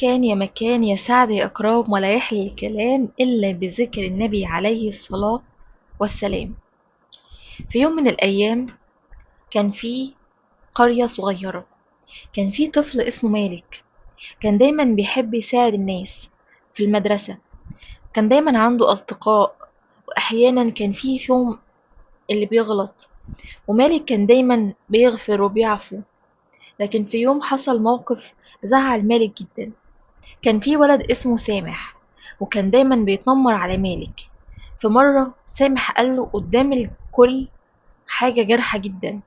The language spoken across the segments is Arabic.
كان يا مكان يا سعد يا إكرام ولا يحلي الكلام إلا بذكر النبي عليه الصلاة والسلام. في يوم من الأيام كان في قرية صغيرة، كان في طفل اسمه مالك. كان دايما بيحب يساعد الناس في المدرسة، كان دايما عنده أصدقاء، وأحيانا كان في فيهم اللي بيغلط، ومالك كان دايما بيغفر وبيعفو. لكن في يوم حصل موقف زعل مالك جدا. كان في ولد اسمه سامح، وكان دايما بيتنمر على مالك. في مرة سامح قاله قدام الكل حاجة جارحة جدا،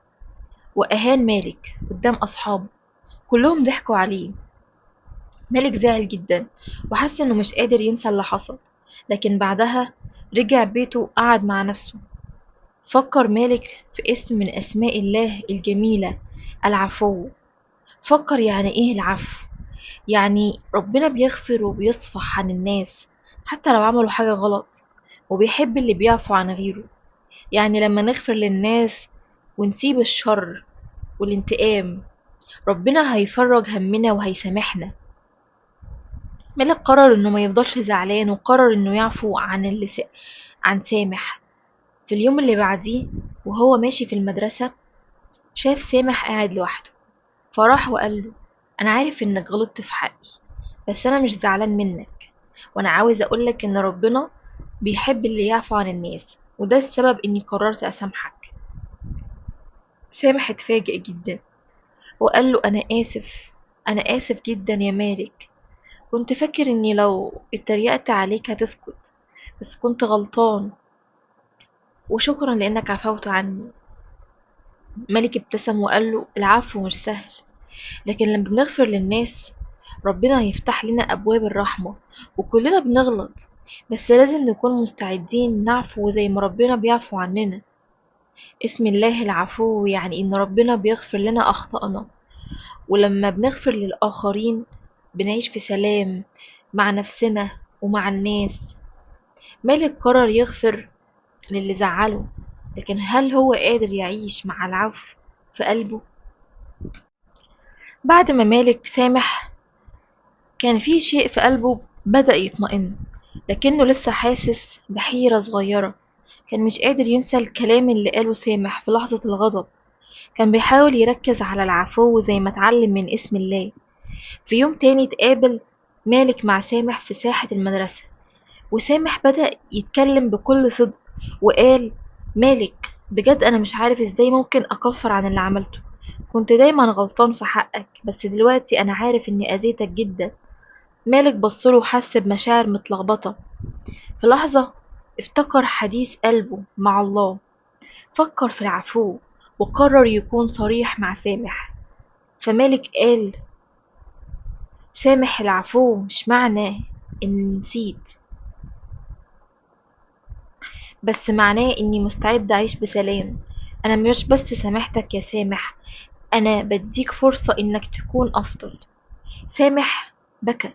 وأهان مالك قدام أصحابه. كلهم ضحكوا عليه. مالك زعل جدا وحس إنه مش قادر ينسى اللي حصل. لكن بعدها رجع بيته وقعد مع نفسه. فكر مالك في اسم من أسماء الله الجميلة، العفو. فكر يعني إيه العفو؟ يعني ربنا بيغفر وبيصفح عن الناس حتى لو عملوا حاجة غلط، وبيحب اللي بيعفو عن غيره. يعني لما نغفر للناس ونسيب الشر والانتقام، ربنا هيفرج همنا وهيسامحنا. ملك قرر انه ما يفضلش زعلان، وقرر انه يعفو عن عن سامح. في اليوم اللي بعديه وهو ماشي في المدرسة، شاف سامح قاعد لوحده، فراح وقال له: انا عارف انك غلطت في حقي، بس انا مش زعلان منك، وانا عاوز اقولك ان ربنا بيحب اللي يعفو عن الناس، وده السبب اني قررت اسامحك. سامح اتفاجئ جدا وقال له: انا اسف جدا يا مالك. كنت فاكر اني لو اتريقت عليك هتسكت، بس كنت غلطان، وشكرا لانك عفوت عني. مالك ابتسم وقال له: العفو مش سهل، لكن لما بنغفر للناس ربنا هيفتح لنا ابواب الرحمة. وكلنا بنغلط، بس لازم نكون مستعدين نعفو زي ما ربنا بيعفو عننا. اسم الله العفو يعني إن ربنا بيغفر لنا أخطائنا، ولما بنغفر للآخرين بنعيش في سلام مع نفسنا ومع الناس. مالك قرر يغفر للي زعله، لكن هل هو قادر يعيش مع العفو في قلبه؟ بعد ما مالك سامح، كان في شيء في قلبه بدأ يطمئن، لكنه لسه حاسس بحيرة صغيرة. كان مش قادر ينسى الكلام اللي قاله سامح في لحظة الغضب. كان بيحاول يركز على العفو زي ما اتعلم من اسم الله. في يوم تاني اتقابل مالك مع سامح في ساحة المدرسة، وسامح بدأ يتكلم بكل صدق وقال: مالك، بجد أنا مش عارف ازاي ممكن أكفر عن اللي عملته. كنت دايما غلطان في حقك، بس دلوقتي أنا عارف إني أذيتك جدا. مالك بصله وحس بمشاعر متلخبطة. في لحظة افتكر حديث قلبه مع الله، فكر في العفو وقرر يكون صريح مع سامح. فمالك قال: سامح، العفو مش معناه إني نسيت، بس معناه إني مستعد أعيش بسلام. أنا مش بس سامحتك يا سامح، أنا بديك فرصة إنك تكون أفضل. سامح بكى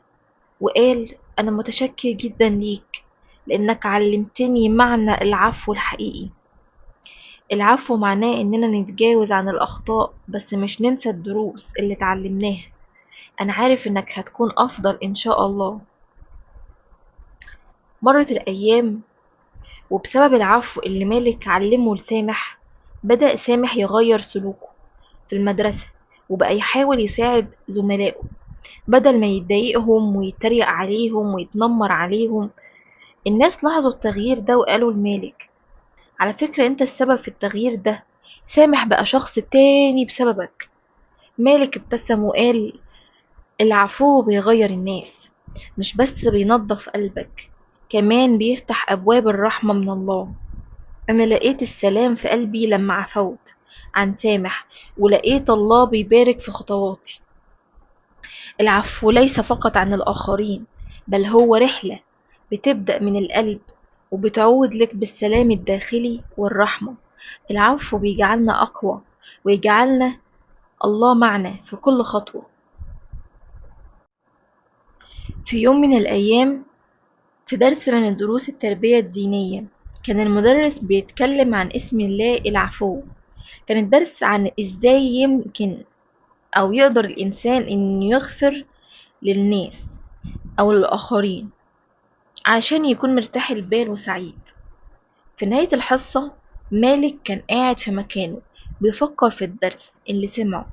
وقال: أنا متشكر جدا ليك، لأنك علمتني معنى العفو الحقيقي. العفو معناه إننا نتجاوز عن الأخطاء، بس مش ننسى الدروس اللي اتعلمناها. أنا عارف إنك هتكون أفضل إن شاء الله. مرت الأيام، وبسبب العفو اللي مالك علمه لسامح، بدأ سامح يغير سلوكه في المدرسة، وبقى يحاول يساعد زملائه بدل ما يتضايقهم ويتريق عليهم ويتنمر عليهم. الناس لاحظوا التغيير ده وقالوا لمالك: على فكرة انت السبب في التغيير ده، سامح بقى شخص تاني بسببك. مالك ابتسم وقال: العفو بيغير الناس، مش بس بينظف قلبك، كمان بيفتح أبواب الرحمة من الله. أنا لقيت السلام في قلبي لما عفوت عن سامح، ولقيت الله بيبارك في خطواتي. العفو ليس فقط عن الآخرين، بل هو رحلة بتبدأ من القلب وبتعود لك بالسلام الداخلي والرحمة. العفو بيجعلنا أقوى، ويجعلنا الله معنا في كل خطوة. في يوم من الأيام، في درس من دروس التربية الدينية، كان المدرس بيتكلم عن اسم الله العفو. كان الدرس عن ازاي يمكن او يقدر الانسان انه يغفر للناس أو للآخرين عشان يكون مرتاح البال وسعيد. في نهاية الحصة مالك كان قاعد في مكانه بيفكر في الدرس اللي سمعه.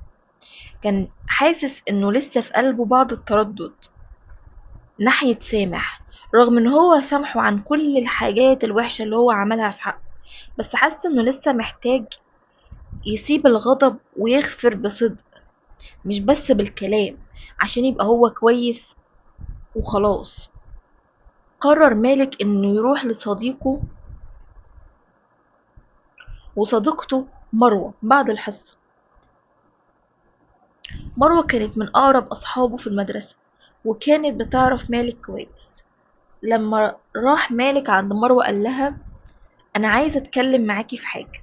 كان حاسس انه لسه في قلبه بعض التردد ناحية سامح، رغم ان هو سامحه عن كل الحاجات الوحشة اللي هو عملها في حقه، بس حاسس انه لسه محتاج يسيب الغضب ويغفر بصدق، مش بس بالكلام، عشان يبقى هو كويس وخلاص. قرر مالك انه يروح لصديقه وصديقته مروة بعد الحصة. مروة كانت من أقرب أصحابه في المدرسة، وكانت بتعرف مالك كويس. لما راح مالك عند مروة قال لها: أنا عايز أتكلم معاكي في حاجة.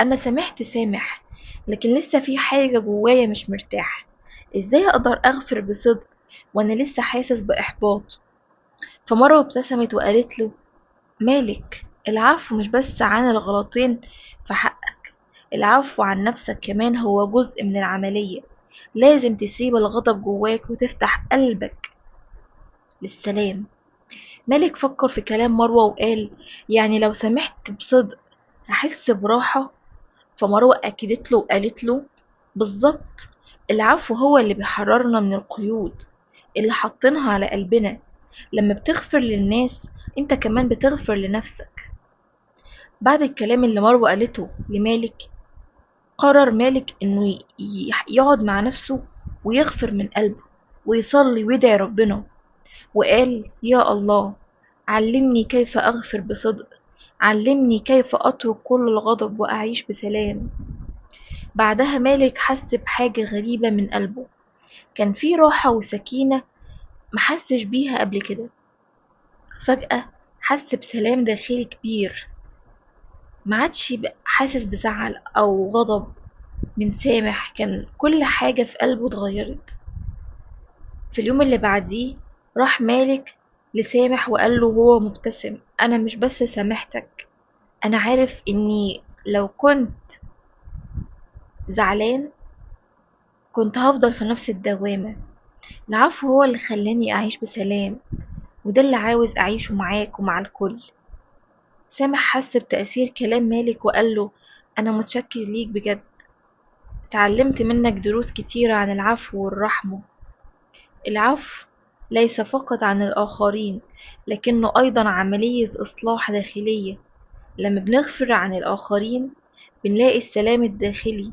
أنا سامحت سامح، لكن لسه في حاجة جوايا مش مرتاح. إزاي أقدر أغفر بصدق وأنا لسه حاسس بإحباط؟ فمروة ابتسمت وقالت له: مالك، العفو مش بس عن الغلطين في حقك، العفو عن نفسك كمان هو جزء من العملية. لازم تسيب الغضب جواك وتفتح قلبك للسلام. مالك فكر في كلام مروة وقال: يعني لو سمحت بصدق هحس براحة؟ فمروة أكدت له وقالت له: بالظبط، العفو هو اللي بيحررنا من القيود اللي حاطينها على قلبنا. لما بتغفر للناس انت كمان بتغفر لنفسك. بعد الكلام اللي مروة قالته لمالك، قرر مالك انه يقعد مع نفسه ويغفر من قلبه ويصلي ويدعي ربنا، وقال: يا الله، علمني كيف أغفر بصدق، علمني كيف أترك كل الغضب وأعيش بسلام. بعدها مالك حس بحاجة غريبة من قلبه، كان في راحة وسكينة محسش بيها قبل كده. فجأة حس بسلام داخلي كبير، معادش حاسس بزعل أو غضب من سامح، كان كل حاجة في قلبه اتغيرت. في اليوم اللي بعديه راح مالك لسامح وقال له وهو مبتسم: أنا مش بس سامحتك، أنا عارف إني لو كنت زعلان كنت هفضل في نفس الدوامة. العفو هو اللي خلاني أعيش بسلام، وده اللي عاوز أعيشه معاك ومع الكل. سامح حس بتأثير كلام مالك وقال له: أنا متشكر ليك بجد، اتعلمت منك دروس كتيرة عن العفو والرحمة. العفو ليس فقط عن الآخرين، لكنه أيضا عملية إصلاح داخلية. لما بنغفر عن الآخرين بنلاقي السلام الداخلي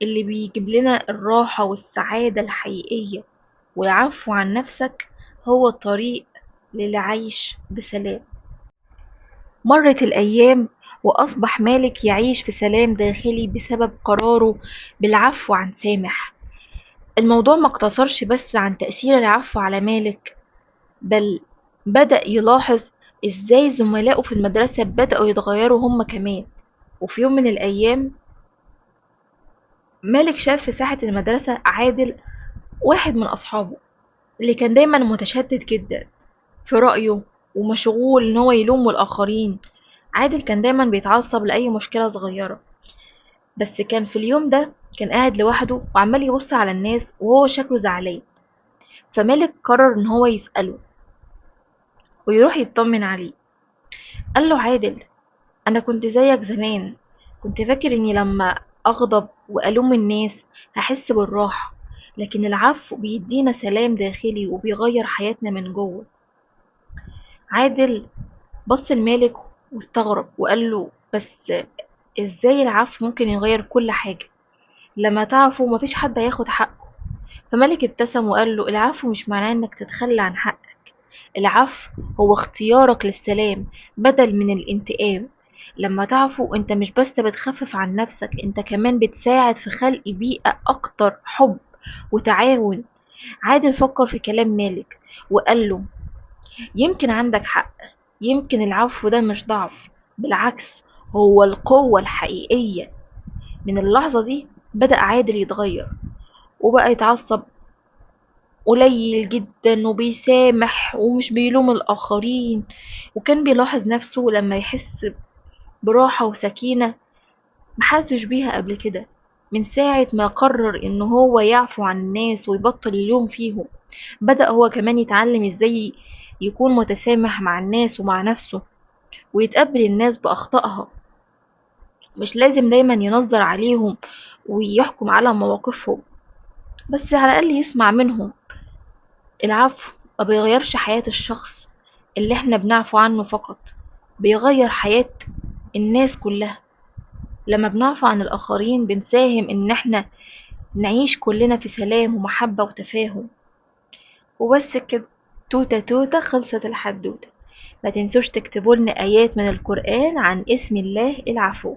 اللي بيجيب لنا الراحة والسعادة الحقيقية. والعفو عن نفسك هو الطريق للعيش بسلام. مرت الأيام وأصبح مالك يعيش في سلام داخلي بسبب قراره بالعفو عن سامح. الموضوع ما اقتصرش بس عن تأثير العفو على مالك، بل بدأ يلاحظ ازاي زملائه في المدرسة بدأوا يتغيروا هم كمان. وفي يوم من الأيام مالك شاف في ساحة المدرسة عادل، واحد من أصحابه اللي كان دايما متشدد جدا في رأيه ومشغول ان هو يلوم الآخرين. عادل كان دايما بيتعصب لأي مشكلة صغيرة، بس كان في اليوم ده كان قاعد لوحده وعمال يبص على الناس وهو شكله زعلان. فمالك قرر ان هو يسأله ويروح يطمن عليه. قال له: عادل، انا كنت زيك زمان، كنت فاكر اني لما اغضب والوم الناس هحس بالراحة، لكن العفو بيدينا سلام داخلي وبيغير حياتنا من جوه. عادل بص لمالك واستغرب وقال له: بس ازاي العفو ممكن يغير كل حاجة؟ لما تعفو مفيش حد هياخد حقه. فمالك ابتسم وقال له: العفو مش معناه انك تتخلى عن حقك، العفو هو اختيارك للسلام بدل من الانتقام. لما تعفو انت مش بس بتخفف عن نفسك، انت كمان بتساعد في خلق بيئة اكتر حب وتعاون. عادل فكر في كلام مالك وقال له: يمكن عندك حق، يمكن العفو ده مش ضعف، بالعكس هو القوة الحقيقية. من اللحظة دي بدأ عادل يتغير وبقى يتعصب قليل جدا وبيسامح ومش بيلوم الآخرين، وكان بيلاحظ نفسه لما يحس براحة وسكينة محسش بيها قبل كده، من ساعة ما قرر إن هو يعفو عن الناس ويبطل يلوم فيهم. بدأ هو كمان يتعلم ازاي يكون متسامح مع الناس ومع نفسه، ويتقبل الناس بأخطائها، مش لازم دايما ينظر عليهم ويحكم على مواقفهم، بس على الأقل يسمع منهم. العفو ما بيغيرش حياة الشخص اللي احنا بنعفو عنه فقط، بيغير حياة الناس كلها. لما بنعفو عن الآخرين بنساهم إن احنا نعيش كلنا في سلام ومحبة وتفاهم. وبس كده، توتة توتة، خلصت الحدوتة. ما تنسوش تكتبوا لنا آيات من القرآن عن اسم الله العفو.